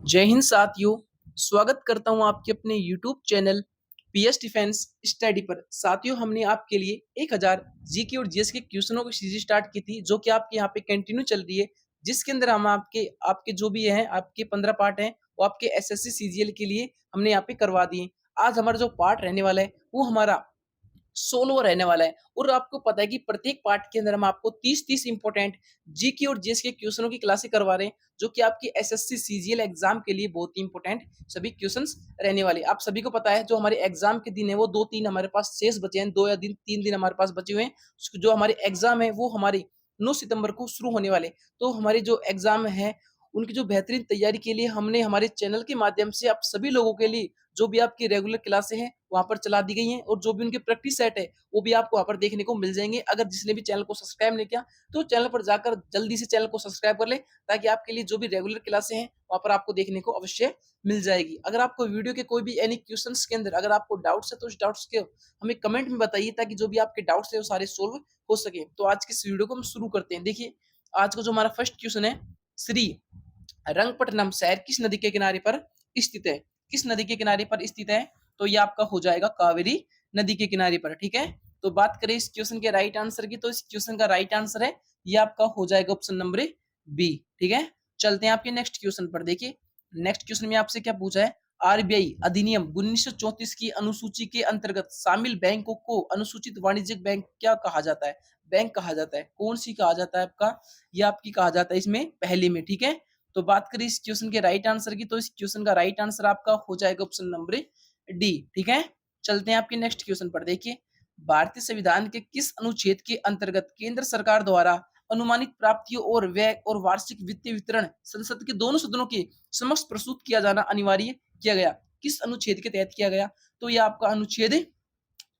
जय हिंद साथियों। स्वागत करता हूं आपके अपने YouTube channel PS defence study पर। साथियों, हमने आपके लिए 1000 जीके और जीएस के क्वेश्चनों की सीरीज स्टार्ट की थी, जो कि आपके यहाँ पे कंटिन्यू चल रही है, जिसके अंदर हम आपके आपके जो भी हैं आपके 15 पार्ट हैं वो आपके एसएससी सीजीएल के लिए हमने यहाँ पे करवा दिए। आज हमारा जो पार्ट रहने वाला है वो हमारा सोलो रहने वाला है। और आपको पता है कि प्रत्येक पार्ट के अंदर हम आपको 30-30 इंपॉर्टेंट जीके और जीएस के क्वेश्चनों की क्लासेस करवा रहे हैं, जो कि आपकी एसएससी सीजीएल एग्जाम के लिए बहुत ही इंपॉर्टेंट सभी क्वेश्चंस रहने वाले। आप सभी को पता है जो हमारे एग्जाम के दिन है वो 2-3 हमारे पास शेष बचे हैं, 2 या 3 दिन हमारे पास बचे हुए हैं। जो हमारे एग्जाम है वो हमारे 9 सितंबर को शुरू होने वाले। तो हमारे जो एग्जाम है उनकी जो बेहतरीन तैयारी के लिए हमने हमारे चैनल के माध्यम से आप सभी लोगों के लिए जो भी आपकी रेगुलर क्लासें हैं वहां पर चला दी गई हैं, और जो भी उनके प्रैक्टिस सेट है वो भी आपको वहां पर देखने को मिल जाएंगे। अगर जिसने भी चैनल को सब्सक्राइब नहीं किया तो चैनल पर जाकर जल्दी से चैनल को सब्सक्राइब कर ले, ताकि आपके लिए जो भी रेगुलर क्लासें हैं वहां पर आपको देखने को अवश्य मिल जाएगी। अगर आपको वीडियो के कोई भी एनी क्वेश्चंस के अंदर अगर आपको डाउट्स है तो उस डाउट्स के हमें कमेंट में बताइए, ताकि जो भी आपके डाउट्स है वो सारे सोल्व हो सके। तो आज की इस वीडियो को हम शुरू करते हैं। देखिए, आज का जो हमारा फर्स्ट क्वेश्चन है, श्री रंगपट्टनम शहर किस नदी के किनारे पर स्थित है? किस नदी के किनारे पर स्थित है? तो ये आपका हो जाएगा कावेरी नदी के किनारे पर। ठीक है, तो बात करें इस क्वेश्चन के राइट आंसर की, तो इस क्वेश्चन का राइट आंसर है ये आपका हो जाएगा ऑप्शन नंबर बी। ठीक है, चलते हैं आपके नेक्स्ट क्वेश्चन पर। देखिए, नेक्स्ट क्वेश्चन में आपसे क्या पूछा है, आरबीआई अधिनियम 1934 की अनुसूची के अंतर्गत शामिल बैंकों को अनुसूचित वाणिज्यिक बैंक क्या कहा जाता है? बैंक कहा जाता है, कौन सी कहा जाता है आपका? ये आपकी कहा जाता है इसमें पहले में। ठीक है, तो बात करें इस क्वेश्चन के राइट आंसर की, तो इस क्वेश्चन का राइट आंसर आपका हो जाएगा ऑप्शन नंबर डी। ठीक है, चलते हैं आपके नेक्स्ट क्वेश्चन पर। देखिए, भारतीय संविधान के किस अनुच्छेद के अंतर्गत केंद्र सरकार द्वारा अनुमानित प्राप्तियों और व्यय और वार्षिक वित्तीय वितरण संसद के दोनों सदनों के समक्ष प्रस्तुत किया जाना अनिवार्य किया गया? किस अनुच्छेद के तहत किया गया? तो यह आपका अनुच्छेद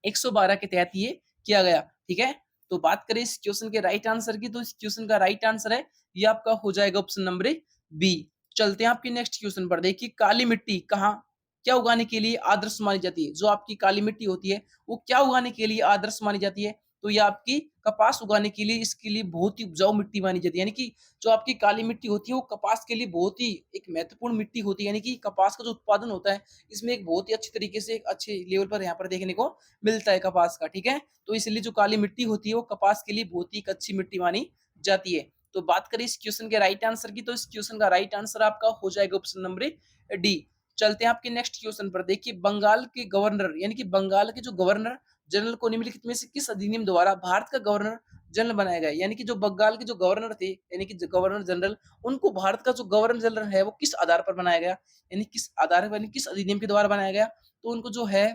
112 के तहत ये किया गया। ठीक है, तो बात करें इस क्वेश्चन के राइट आंसर की, तो इस क्वेश्चन का राइट आंसर है ये आपका हो जाएगा ऑप्शन नंबर बी। चलते हैं आपके नेक्स्ट क्वेश्चन पर। देखिए, काली मिट्टी कहाँ क्या उगाने के लिए आदर्श मानी जाती है? जो आपकी काली मिट्टी होती है वो क्या उगाने के लिए आदर्श मानी जाती है? तो ये आपकी कपास उगाने के लिए, इसके लिए बहुत ही उपजाऊ मिट्टी मानी जाती है। यानी कि जो आपकी काली मिट्टी होती है वो कपास के लिए बहुत ही एक महत्वपूर्ण मिट्टी होती है। यानी कि कपास का जो उत्पादन होता है इसमें एक बहुत ही अच्छी तरीके से एक अच्छे लेवल पर यहाँ पर देखने को मिलता है कपास का। ठीक है, तो इसलिए जो काली मिट्टी होती है वो कपास के लिए बहुत ही अच्छी मिट्टी मानी जाती है। तो बात करें इस क्वेश्चन के राइट आंसर की, तो इस क्वेश्चन का राइट आंसर आपका हो जाएगा ऑप्शन नंबर डी। चलते हैं आपके नेक्स्ट क्वेश्चन पर। देखिए, बंगाल के गवर्नर यानी कि बंगाल के जो गवर्नर जनरल को निम्नलिखित में से किस अधिनियम द्वारा भारत का गवर्नर जनरल बनाया गया? यानी कि जो बंगाल के जो गवर्नर थे, यानी कि गवर्नर जनरल, उनको भारत का जो गवर्नर जनरल है वो किस आधार पर बनाया गया? यानी किस आधार पर, यानी किस अधिनियम के द्वारा बनाया गया? तो उनको जो है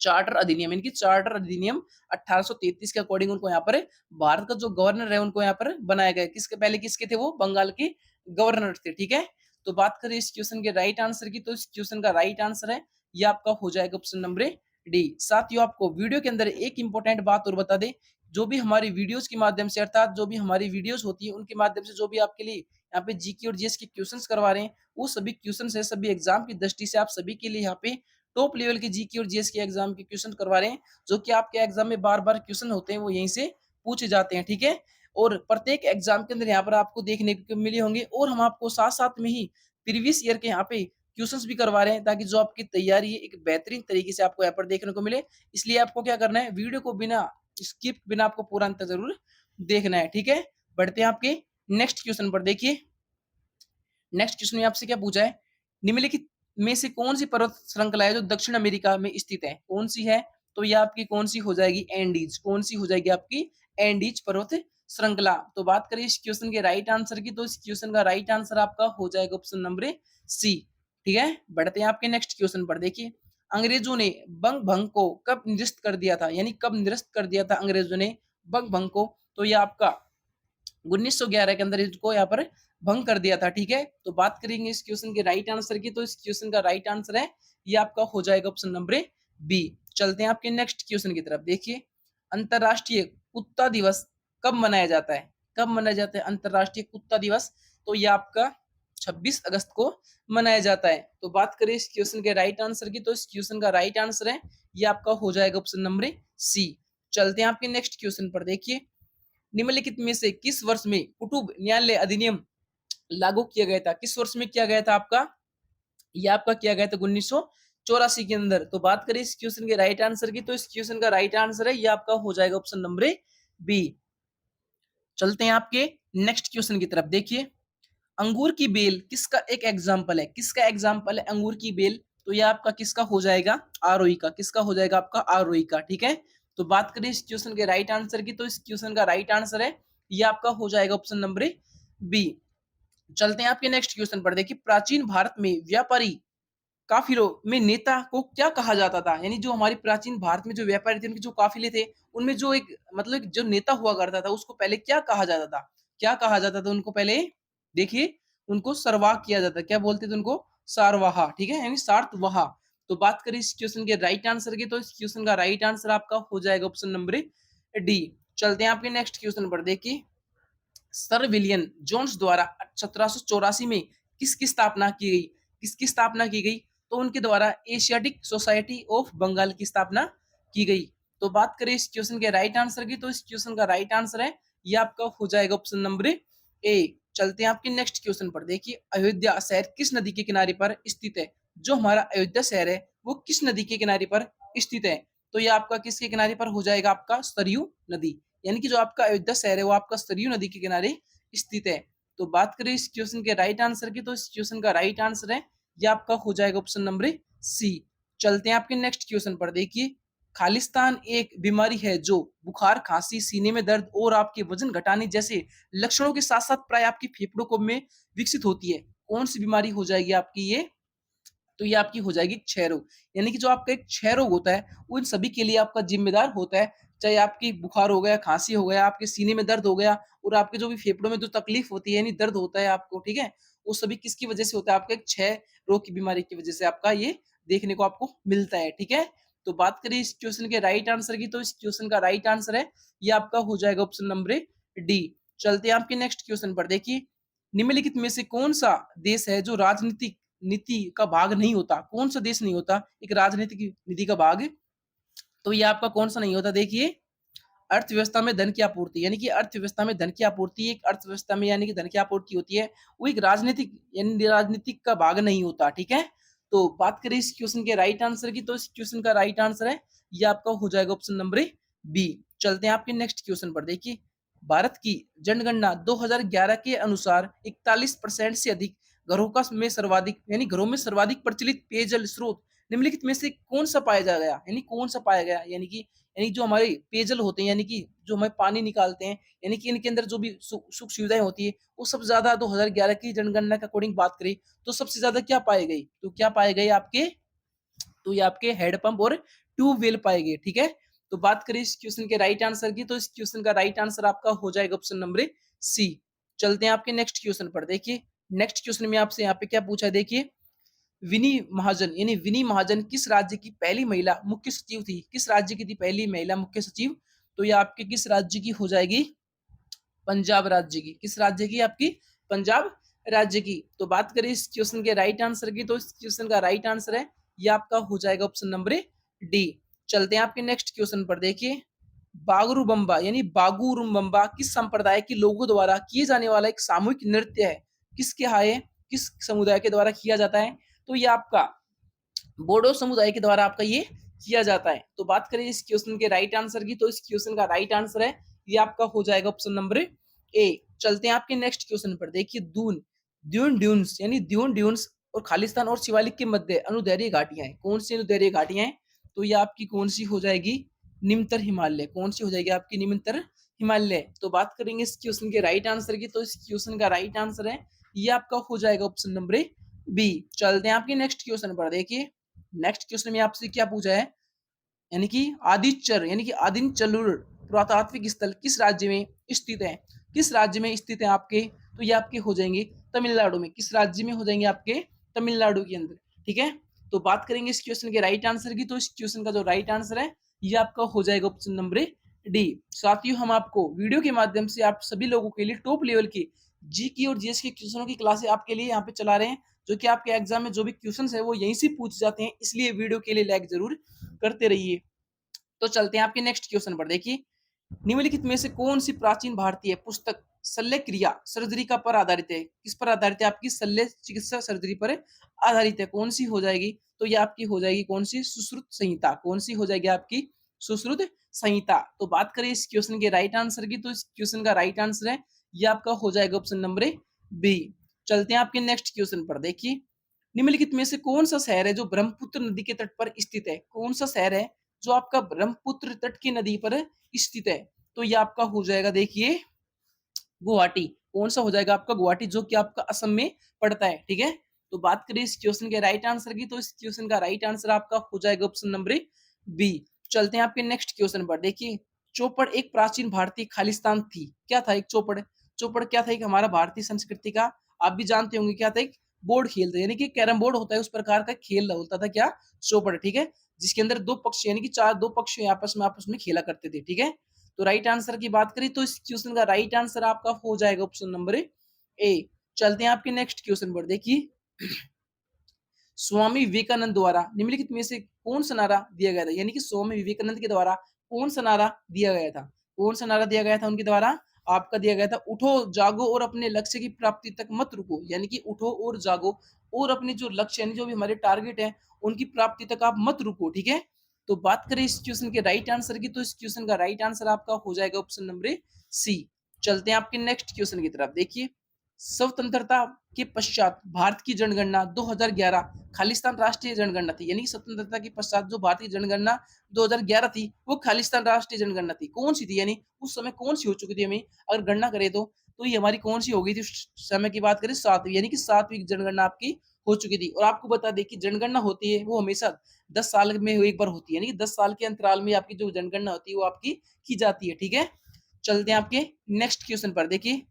चार्टर अधिनियम, यानी कि चार्टर अधिनियम 1833 के अकॉर्डिंग उनको यहाँ पर भारत का जो गवर्नर है उनको यहाँ पर बनाया गया। किसके पहले किसके थे? वो बंगाल के गवर्नर थे। ठीक है, तो बात करें इस क्वेश्चन के राइट आंसर की, तो इस क्वेश्चन का राइट आंसर है ये आपका हो जाएगा ऑप्शन नंबर डी। साथियों, आपको वीडियो के अंदर एक इंपॉर्टेंट बात और बता दें, जो भी हमारी वीडियोस के माध्यम से, अर्थात जो भी हमारी वीडियोस होती है उनके माध्यम से जो भी आपके लिए यहाँ पे जीके और जीएस के क्वेश्चंस करवा रहे हैं, वो सभी क्वेश्चंस है सभी एग्जाम की दृष्टि से आप सभी के लिए यहाँ पे टॉप लेवल के जीके और जीएस के एग्जाम के क्वेश्चन करवा रहे हैं, जो कि आपके एग्जाम में बार-बार क्वेश्चन होते हैं वो यहीं से पूछे जाते हैं। ठीक है, और प्रत्येक एग्जाम के अंदर यहाँ पर आपको देखने को मिले होंगे, और हम आपको साथ-साथ में ही प्रीवियस ईयर के यहाँ पे क्वेश्चंस भी करवा रहे हैं, ताकि जो आपकी तैयारी है एक बेहतरीन तरीके से आपको यहाँ पर देखने को मिले। इसलिए आपको क्या करना है, वीडियो को बिना स्किप बिना आपको पूरा अंत जरूर देखना है। ठीक है, बढ़ते हैं आपके नेक्स्ट क्वेश्चन पर। देखिए, नेक्स्ट क्वेश्चन में आपसे क्या पूछा है, निम्नलिखित में से कौन सी पर्वत श्रृंखला है जो दक्षिण अमेरिका में स्थित है? कौन सी है? तो ये आपकी कौन सी हो जाएगी? एंडीज। कौन सी हो जाएगी? आपकी एंडीज पर्वत श्रृंखला। तो बात करें इस क्वेश्चन के राइट आंसर की, तो इस क्वेश्चन का राइट आंसर आपका हो जाएगा ऑप्शन नंबर सी। ठीक है, बढ़ते हैं आपके नेक्स्ट क्वेश्चन पर। देखिए, अंग्रेजों ने बंग भंग को कब निरस्त कर दिया था? यानी कब निरस्त कर दिया था अंग्रेजों ने बंग भंग को? तो ये आपका 1911 के अंदर इसको यहाँ पर भंग कर दिया था। ठीक है, तो बात करेंगे इस क्वेश्चन के राइट आंसर की, तो इस क्वेश्चन का राइट आंसर है ये आपका हो जाएगा ऑप्शन नंबर बी। चलते हैं आपके नेक्स्ट क्वेश्चन की तरफ। देखिए, अंतरराष्ट्रीय कुत्ता दिवस कब मनाया जाता है? कब मनाया जाता है अंतरराष्ट्रीय कुत्ता दिवस? तो ये आपका 26 अगस्त को मनाया जाता है। तो बात करें इस क्वेश्चन के राइट आंसर की, तो इस क्वेश्चन का राइट आंसर है ये आपका हो जाएगा ऑप्शन नंबर सी। चलते हैं आपके नेक्स्ट क्वेश्चन पर। देखिए, निम्नलिखित में से किस वर्ष में कुटुब न्यायालय अधिनियम लागू किया गया था? किस वर्ष में किया गया था आपका? ये आपका किया गया था 1984 के अंदर। तो बात करें इस क्वेश्चन के राइट आंसर की, तो इस क्वेश्चन का राइट आंसर है ये आपका हो जाएगा ऑप्शन नंबर बी। चलते हैं आपके नेक्स्ट क्वेश्चन की तरफ। देखिए, अंगूर की बेल किसका एक एग्जाम्पल है? किसका एग्जाम्पल है अंगूर की बेल? तो ये आपका किसका हो जाएगा? आरोही का। किसका हो जाएगा आपका? आरोही का। ठीक है, तो बात करें इस क्वेश्चन के राइट आंसर की, तो इस क्वेश्चन का राइट आंसर है ये आपका हो जाएगा ऑप्शन नंबर बी। चलते हैं आपके नेक्स्ट क्वेश्चन पर। देखिए, प्राचीन भारत में व्यापारी काफिलों में नेता को क्या कहा जाता था? यानी जो हमारे प्राचीन भारत में जो व्यापारी थे, उनके जो काफिले थे, उनमें जो एक मतलब जो नेता हुआ करता था, उसको पहले क्या कहा जाता था? क्या कहा जाता था उनको पहले? देखिए, उनको सरवाह किया जाता। क्या बोलते थे उनको? सारवाहा। ठीक है, यानी सार्तवाहा। तो बात करें इस क्वेश्चन के राइट आंसर की, तो इस क्वेश्चन का राइट आंसर आपका हो जाएगा ऑप्शन नंबर डी। चलते हैं आपके नेक्स्ट क्वेश्चन पर। देखिए, सर विलियम जोन्स द्वारा 1784 में किसकी स्थापना की गई? किसकी स्थापना की गई? तो उनके द्वारा एशियाटिक सोसाइटी ऑफ बंगाल की स्थापना की गई। तो बात करें इस क्वेश्चन के राइट आंसर की, तो इस क्वेश्चन का राइट आंसर है ये आपका हो जाएगा ऑप्शन नंबर ए। चलते हैं आपके नेक्स्ट क्वेश्चन पर। देखिए, अयोध्या शहर किस नदी के किनारे पर स्थित है? जो हमारा अयोध्या शहर है वो किस नदी के किनारे पर स्थित है? तो ये आपका किसके किनारे पर हो जाएगा? आपका सरयू नदी। यानी कि जो आपका अयोध्या शहर है वो आपका सरयू नदी के किनारे स्थित है। तो बात करें इस क्वेश्चन के राइट आंसर की, तो इस क्वेश्चन का राइट आंसर है ये आपका हो जाएगा ऑप्शन नंबर सी। चलते हैं आपके नेक्स्ट क्वेश्चन पर। देखिए, खालिस्तान एक बीमारी है जो बुखार, खांसी, सीने में दर्द और आपके वजन घटाने जैसे लक्षणों के साथ साथ प्राय आपकी फेफड़ों को में विकसित होती है। कौन सी बीमारी हो जाएगी आपकी ये? तो ये आपकी हो जाएगी क्षय रोग। यानी कि जो आपका एक क्षय रोग होता है वो इन सभी के लिए आपका जिम्मेदार होता है। चाहे आपकी बुखार हो गया, खांसी हो गया, आपके सीने में दर्द हो गया और आपके जो भी फेफड़ों में जो तकलीफ होती है यानी दर्द होता है आपको, ठीक है, वो सभी किसकी वजह से होता है? आपका एक क्षय रोग की बीमारी की वजह से आपका ये देखने को आपको मिलता है। ठीक है, तो बात करें इस क्वेश्चन के राइट आंसर की, तो इस क्वेश्चन का राइट आंसर है ये आपका हो जाएगा ऑप्शन नंबर डी। चलते हैं आपके नेक्स्ट क्वेश्चन पर। देखिए, निम्नलिखित में से कौन सा देश है जो राजनीतिक नीति का भाग नहीं होता? कौन सा देश नहीं होता एक राजनीतिक नीति का भाग? तो ये आपका कौन सा नहीं होता? देखिए, अर्थव्यवस्था में धन की आपूर्ति। यानी कि अर्थव्यवस्था में धन की आपूर्ति, एक अर्थव्यवस्था में यानी कि धन की आपूर्ति होती है, वो एक राजनीतिक यानी राजनीतिक का भाग नहीं होता। ठीक है, तो बात करें इस क्वेश्चन के राइट आंसर की, तो इस क्वेश्चन का राइट आंसर है ये आपका हो जाएगा ऑप्शन नंबर बी। चलते हैं आपके नेक्स्ट क्वेश्चन पर। देखिए, भारत की जनगणना 2011 के अनुसार 41% से अधिक घरों का में सर्वाधिक यानी घरों में सर्वाधिक प्रचलित पेयजल स्रोत निम्नलिखित में से कौन सा पाया जा गया? यानी कौन सा पाया गया? यानी जो हमारे पेयजल होते हैं, यानी कि जो हमें पानी निकालते हैं, यानी कि इनके अंदर जो भी सुख सुविधाएं होती है, वो सबसे ज्यादा 2011 की जनगणना के अकॉर्डिंग बात करें तो सबसे ज्यादा क्या पाए गए? तो क्या पाए गए आपके? तो ये आपके हैंडपंप और ट्यूबवेल पाए गए। ठीक है, तो बात करें इस क्वेश्चन के राइट आंसर की, तो इस क्वेश्चन का राइट आंसर आपका हो जाएगा ऑप्शन नंबर सी। चलते हैं आपके नेक्स्ट क्वेश्चन पर। देखिए, नेक्स्ट क्वेश्चन में आपसे यहाँ पे क्या पूछा है? देखिए, विनी महाजन यानी विनी महाजन किस राज्य की पहली महिला मुख्य सचिव थी? किस राज्य की थी पहली महिला मुख्य सचिव? तो ये आपके किस राज्य की हो जाएगी? पंजाब राज्य की। किस राज्य की? आपकी पंजाब राज्य की। तो बात करें इस क्वेश्चन के राइट आंसर की, तो इस क्वेश्चन का राइट आंसर है ये आपका हो जाएगा ऑप्शन नंबर डी। चलते हैं आपके नेक्स्ट क्वेश्चन पर। देखिए, बागुरुबम्बा यानी बागुरुम्बा किस संप्रदाय के लोगों द्वारा किए जाने वाला एक सामूहिक नृत्य है? किसके यहाँ है? किस समुदाय के द्वारा किया जाता है? तो ये आपका बोडो समुदाय के द्वारा आपका ये किया जाता है। तो बात करें इस क्वेश्चन के राइट आंसर की, तो इस क्वेश्चन का राइट आंसर है ये आपका हो जाएगा ऑप्शन नंबर ए। चलते हैं आपके नेक्स्ट क्वेश्चन पर। देखिए, दून द्यून ड्यून्स यानी द्यून ड्यून्स और खालिस्तान और शिवालिक के मध्य अनुदैर्घ्य घाटियां हैं। कौन सी अनुदैर्घ्य घाटियां हैं? तो ये आपकी कौन सी हो जाएगी? निम्नतर हिमालय। कौन सी हो जाएगी आपकी? निम्नतर हिमालय। तो बात करेंगे इस क्वेश्चन के राइट आंसर की, तो इस क्वेश्चन का राइट आंसर है ये आपका हो जाएगा ऑप्शन नंबर बी। चलते हैं आपके नेक्स्ट क्वेश्चन पर। देखिए, नेक्स्ट क्वेश्चन में आपसे क्या पूछा है? यानी कि आदिचर यानी कि आदिचलुर पुरातात्विक स्थल किस राज्य में स्थित है? किस राज्य में स्थित है आपके? तो ये आपके हो जाएंगे तमिलनाडु में। किस राज्य में हो जाएंगे आपके? तमिलनाडु के अंदर। ठीक है, तो बात करेंगे इस क्वेश्चन के राइट आंसर की, तो इस क्वेश्चन का जो राइट आंसर है ये आपका हो जाएगा ऑप्शन नंबर डी। साथियों, हम आपको वीडियो के माध्यम से आप सभी लोगों के लिए टॉप लेवल की जी की और जीएस के क्वेश्चनों की क्लासेस आपके लिए यहाँ पे चला रहे हैं, जो कि आपके एग्जाम में जो भी क्वेश्चन है वो यहीं से पूछ जाते हैं। इसलिए वीडियो के लिए लाइक जरूर करते रहिए। तो चलते हैं आपके नेक्स्ट क्वेश्चन पर। देखिए, निम्नलिखित में से कौन सी प्राचीन भारतीय पुस्तक शल्य क्रिया सर्जरी का पर आधारित है? किस पर आधारित है? आपकी शल्य चिकित्सा सर्जरी पर आधारित है। कौन सी हो जाएगी? तो ये आपकी हो जाएगी कौन सी? सुश्रुत संहिता। कौन सी हो जाएगी आपकी? सुश्रुत संहिता। तो बात करें इस क्वेश्चन के राइट आंसर की, तो इस क्वेश्चन का राइट आंसर है ये आपका हो जाएगा ऑप्शन नंबर बी। चलते हैं आपके नेक्स्ट क्वेश्चन पर। देखिए, निम्नलिखित में से कौन सा शहर है जो ब्रह्मपुत्र नदी के तट पर स्थित है? कौन सा शहर है जो आपका ब्रह्मपुत्र तट की नदी पर स्थित है? तो ये आपका हो जाएगा देखिए गुवाहाटी। कौन सा हो जाएगा आपका? गुवाहाटी, जो कि आपका असम में पड़ता है। ठीक है, तो बात करें इस क्वेश्चन के राइट आंसर की, तो इस क्वेश्चन का राइट आंसर आपका हो जाएगा ऑप्शन नंबर बी। चलते हैं आपके नेक्स्ट क्वेश्चन पर। देखिए, चौपड़ एक प्राचीन भारतीय खालिस्तान थी। क्या था एक चौपड़? चौपड़ क्या था? एक हमारा भारतीय संस्कृति का, आप भी जानते होंगे क्या था, एक बोर्ड खेल था, यानी कि कैरम बोर्ड होता है उस प्रकार का खेल होता था क्या? चौपड़। ठीक है, जिसके अंदर दो पक्ष यानी कि चार दो पक्ष आपस में खेला करते थे। ठीक है, तो राइट आंसर की बात करें तो इस क्वेश्चन का राइट आंसर आपका हो जाएगा ऑप्शन नंबर ए। चलते हैं आपके नेक्स्ट क्वेश्चन पर। देखिए, स्वामी विवेकानंद द्वारा निम्नलिखित में से कौन सा नारा दिया गया था? यानी कि स्वामी विवेकानंद के द्वारा कौन सा नारा दिया गया था? कौन सा नारा दिया गया था उनके द्वारा? आपका दिया गया था, उठो जागो और अपने लक्ष्य की प्राप्ति तक मत रुको। यानी कि उठो और जागो और अपने जो लक्ष्य यानी जो भी हमारे टारगेट है उनकी प्राप्ति तक आप मत रुको। ठीक है, तो बात करें इस क्वेश्चन के राइट आंसर की, तो इस क्वेश्चन का राइट आंसर आपका हो जाएगा ऑप्शन नंबर सी। चलते हैं आपके नेक्स्ट क्वेश्चन की तरफ। देखिए, स्वतंत्रता के पश्चात भारत की जनगणना 2011 खालिस्तान राष्ट्रीय जनगणना थी। यानी कि स्वतंत्रता के पश्चात जो भारतीय जनगणना 2011 थी वो खालिस्तान राष्ट्रीय जनगणना थी। कौन सी थी? यानी उस समय कौन सी हो चुकी थी? हमें अगर गणना करें तो ये हमारी कौन सी हो गई थी उस समय की बात करें? सातवीं, यानी कि सातवीं जनगणना आपकी हो चुकी थी। और आपको बता दें कि जनगणना होती है वो हमेशा 10 साल में एक बार होती है, यानी कि 10 साल के अंतराल में आपकी जो जनगणना होती है वो आपकी की जाती है। ठीक है, चलते हैं आपके नेक्स्ट क्वेश्चन पर। देखिए,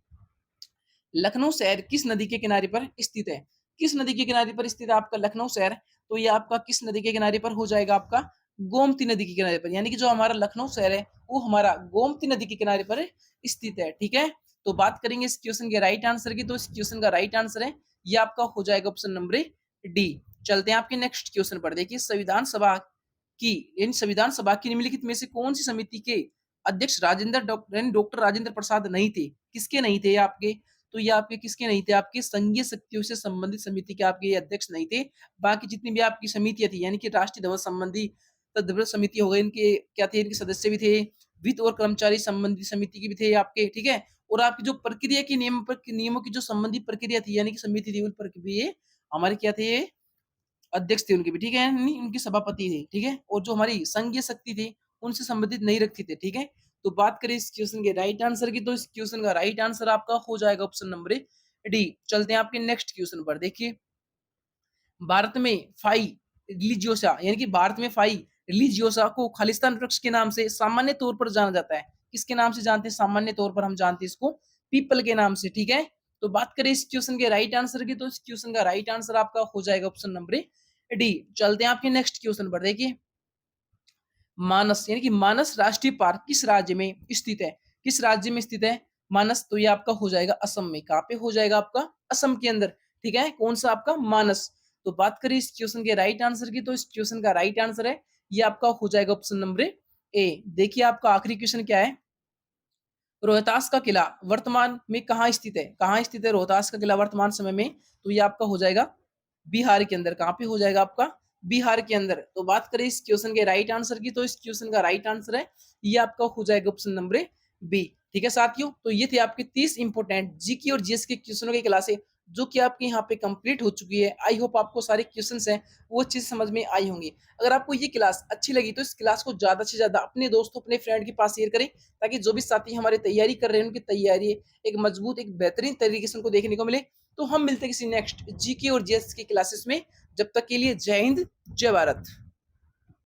लखनऊ शहर किस नदी के किनारे पर स्थित है? किस नदी के किनारे पर स्थित है आपका लखनऊ शहर? तो ये आपका किस नदी के किनारे पर हो जाएगा? आपका गोमती नदी के किनारे पर। यानी कि जो हमारा लखनऊ शहर है वो हमारा गोमती नदी के किनारे पर स्थित है। ठीक है, तो बात करेंगे इस क्वेश्चन के राइट आंसर की, तो इस क्वेश्चन का राइट आंसर है ये आपका हो जाएगा ऑप्शन नंबर डी। चलते हैं आपके नेक्स्ट क्वेश्चन पर। देखिए, संविधान सभा की इन संविधान सभा की निम्नलिखित में से कौन सी समिति के अध्यक्ष डॉक्टर राजेंद्र प्रसाद नहीं थे? किसके नहीं थे आपके? तो ये आपके किसके नहीं थे? आपके संघीय शक्तियों से संबंधित समिति के आपके अध्यक्ष नहीं थे। बाकी जितनी भी आपकी समितियां थी, यानी कि राष्ट्रीय ध्वज संबंधी तदब्र समिति हो गई, इनके क्या थे? इनके सदस्य भी थे। वित्त और कर्मचारी संबंधी समिति के भी थे आपके। ठीक है, और आपकी जो प्रक्रिया की नियमों की जो संबंधी प्रक्रिया थी यानी कि समिति थी, उन पर भी ये हमारे क्या थे? ये अध्यक्ष थे उनके भी। ठीक है, नहीं उनकी सभापति थे। ठीक है, और जो हमारी संघीय शक्ति थी उनसे संबंधित नहीं रखती थे। ठीक है, तो बात करें इस क्वेश्चन के राइट आंसर की, तो इस क्वेश्चन का राइट आंसर आपका हो जाएगा ऑप्शन नंबर डी। चलते हैं आपके नेक्स्ट क्वेश्चन पर। देखिए, भारत में फाई रिलीजियोसा यानी कि भारत में फाई रिलीजियोसा को खालिस्तान वृक्ष के नाम से सामान्य तौर पर जाना जाता है। किसके नाम से जानते हैं? सामान्य तौर पर हम जानते हैं इसको पीपल के नाम से। ठीक है, तो बात करें इस क्वेश्चन के राइट आंसर की, तो इस क्वेश्चन का राइट आंसर आपका हो जाएगा ऑप्शन नंबर डी। चलते हैं आपके नेक्स्ट क्वेश्चन पर। देखिए, मानस यानी कि मानस राष्ट्रीय पार्क किस राज्य में स्थित है? किस राज्य में स्थित है मानस? तो ये आपका हो जाएगा असम में। कहाँ पे हो जाएगा? आपका असम के अंदर। ठीक है, कौन सा? आपका मानस। तो बात करें इस क्वेश्चन के राइट आंसर की, तो इस क्वेश्चन का राइट आंसर है ये आपका हो जाएगा ऑप्शन नंबर ए। देखिए, आपका आखिरी क्वेश्चन क्या है? रोहतास का किला वर्तमान में कहाँ स्थित है? कहाँ स्थित है रोहतास का किला वर्तमान समय में? तो ये आपका हो जाएगा बिहार के अंदर। कहाँ पे हो जाएगा? आपका बिहार के अंदर। तो बात करें इस क्वेश्चन के राइट आंसर की, तो इस क्वेश्चन का राइट आंसर है ये आपका हो जाएगा ऑप्शन नंबर बी। ठीक है साथियों, तो ये थे आपके 30 इंपोर्टेंट जीके और जीएस के क्वेश्चनों की क्लासे जो कि आपके यहाँ पे कंप्लीट हो चुकी है। आई होप आपको सारे क्वेश्चंस हैं वो चीज समझ में आई होंगी। अगर आपको ये क्लास अच्छी लगी तो इस क्लास को ज्यादा से ज्यादा अपने दोस्तों अपने फ्रेंड के पास शेयर करें, ताकि जो भी साथी हमारे तैयारी कर रहे हैं उनकी तैयारी एक मजबूत एक बेहतरीन तरीके से उनको देखने को मिले। तो हम मिलते हैं किसी नेक्स्ट जीके और जीएस की क्लासेस में। जब तक के लिए जय हिंद, जय भारत।